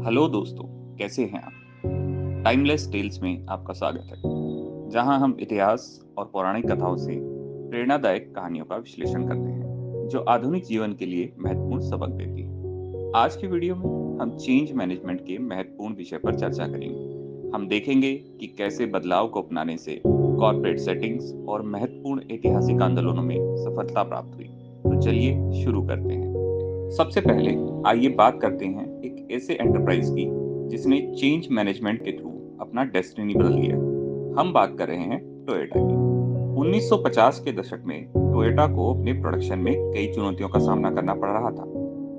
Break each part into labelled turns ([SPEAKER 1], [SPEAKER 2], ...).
[SPEAKER 1] Hello दोस्तों, कैसे हैं आप? टाइमलेस टेल्स में आपका स्वागत है, जहां हम इतिहास और पौराणिक कथाओं से प्रेरणादायक कहानियों का विश्लेषण करते हैं, जो आधुनिक जीवन के लिए महत्वपूर्ण सबक देती है। आज की वीडियो में हम चेंज मैनेजमेंट के महत्वपूर्ण विषय पर चर्चा करेंगे। हम देखेंगे कि कैसे बदलाव को अपनाने से कॉर्पोरेट सेटिंग्स और महत्वपूर्ण ऐतिहासिक आंदोलनों में सफलता प्राप्त हुई। तो चलिए शुरू करते हैं। सबसे पहले आइए बात करते हैं एक ऐसे एंटरप्राइज की जिसने चेंज मैनेजमेंट के थ्रू अपना डेस्टिनी बदल दिया। हम बात कर रहे हैं टोयोटा की। 1950 के दशक में टोयोटा को अपने प्रोडक्शन में कई चुनौतियों का सामना करना पड़ रहा था।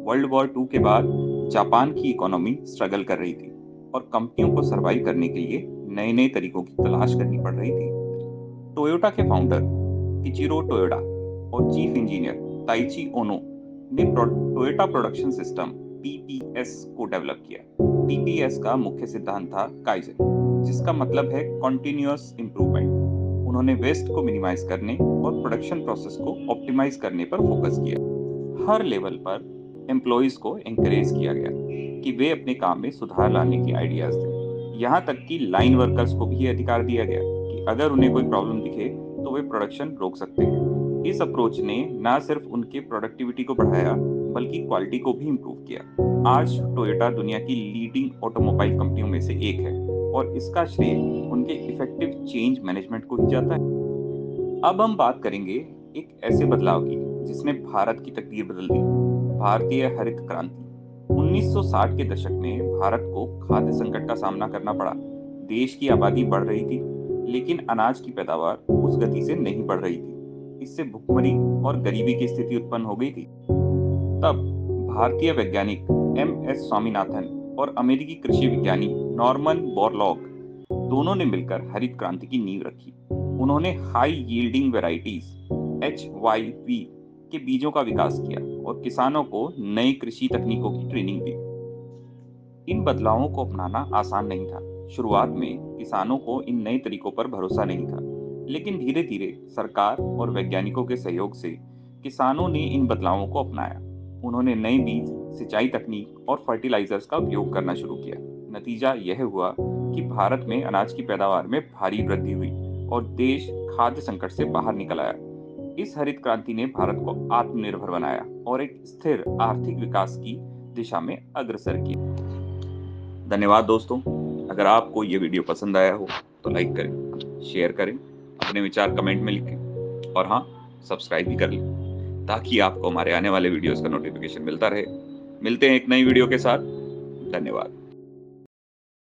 [SPEAKER 1] वर्ल्ड वॉर टू के बाद जापान की इकोनॉमी स्ट्रगल कर रही थी और कंपनियों को सर्वाइव करने के लिए नए नए तरीकों की तलाश करनी पड़ रही थी। टोयोटा के फाउंडर किचिरो टोयोडा और चीफ इंजीनियर ताइची ओनो ने टोयोटा प्रोडक्शन सिस्टम टीपीएस को डेवलप किया। टीपीएस का मुख्य सिद्धांत था काइजन, जिसका मतलब है कॉन्टिन्यूअस इंप्रूवमेंट। उन्होंने वेस्ट को मिनिमाइज करने और प्रोडक्शन प्रोसेस को ऑप्टिमाइज करने पर फोकस किया। हर लेवल पर एम्प्लॉयज को एंकरेज किया गया कि वे अपने काम में सुधार लाने की आइडियाज दें। यहाँ तक कि लाइन वर्कर्स को भी अधिकार दिया गया कि अगर उन्हें कोई प्रॉब्लम दिखे तो वे प्रोडक्शन रोक सकते हैं। इस अप्रोच ने न सिर्फ उनके प्रोडक्टिविटी को बढ़ाया बल्कि क्वालिटी को भी इम्प्रूव किया। आज टोयोटा दुनिया की लीडिंग ऑटोमोबाइल कंपनियों में से एक है और इसका श्रेय उनके इफेक्टिव चेंज मैनेजमेंट को ही जाता है। अब हम बात करेंगे एक ऐसे बदलाव की जिसने भारत की तकदीर बदल दी, भारतीय हरित क्रांति। 1960 के दशक में भारत को खाद्य संकट का सामना करना पड़ा। देश की आबादी बढ़ रही थी, लेकिन अनाज की पैदावार उस गति से नहीं बढ़ रही थी। इससे भुखमरी और गरीबी की स्थिति उत्पन्न हो गई थी। तब भारतीय वैज्ञानिक एम.एस. स्वामीनाथन और अमेरिकी कृषि विज्ञानी नॉर्मन बोरलॉग दोनों ने मिलकर हरित क्रांति की नींव रखी। उन्होंने हाई यील्डिंग वेराइटीज HYV के बीजों का विकास किया और किसानों को नई कृषि तकनीकों की ट्रेनिंग दी। इन बदलावों को अपनाना आसान नहीं था। शुरुआत में किसानों को इन नए तरीकों पर भरोसा नहीं था, लेकिन धीरे धीरे सरकार और वैज्ञानिकों के सहयोग से किसानों ने इन बदलावों को अपनाया। उन्होंने नए बीज, सिंचाई तकनीक और फर्टिलाइजर्स का उपयोग करना शुरू किया। नतीजा यह हुआ कि भारत में अनाज की पैदावार में भारी वृद्धि हुई और देश खाद्य संकट से बाहर निकल आया। इस हरित क्रांति ने भारत को आत्मनिर्भर बनाया और एक स्थिर आर्थिक विकास की दिशा में अग्रसर किया। धन्यवाद दोस्तों। अगर आपको ये वीडियो पसंद आया हो तो लाइक करें, शेयर करें, अपने विचार कमेंट में लिखें और हाँ, सब्सक्राइब भी कर लें ताकि आपको हमारे आने वाले वीडियोस का नोटिफिकेशन मिलता रहे। मिलते हैं एक नई वीडियो के साथ। धन्यवाद।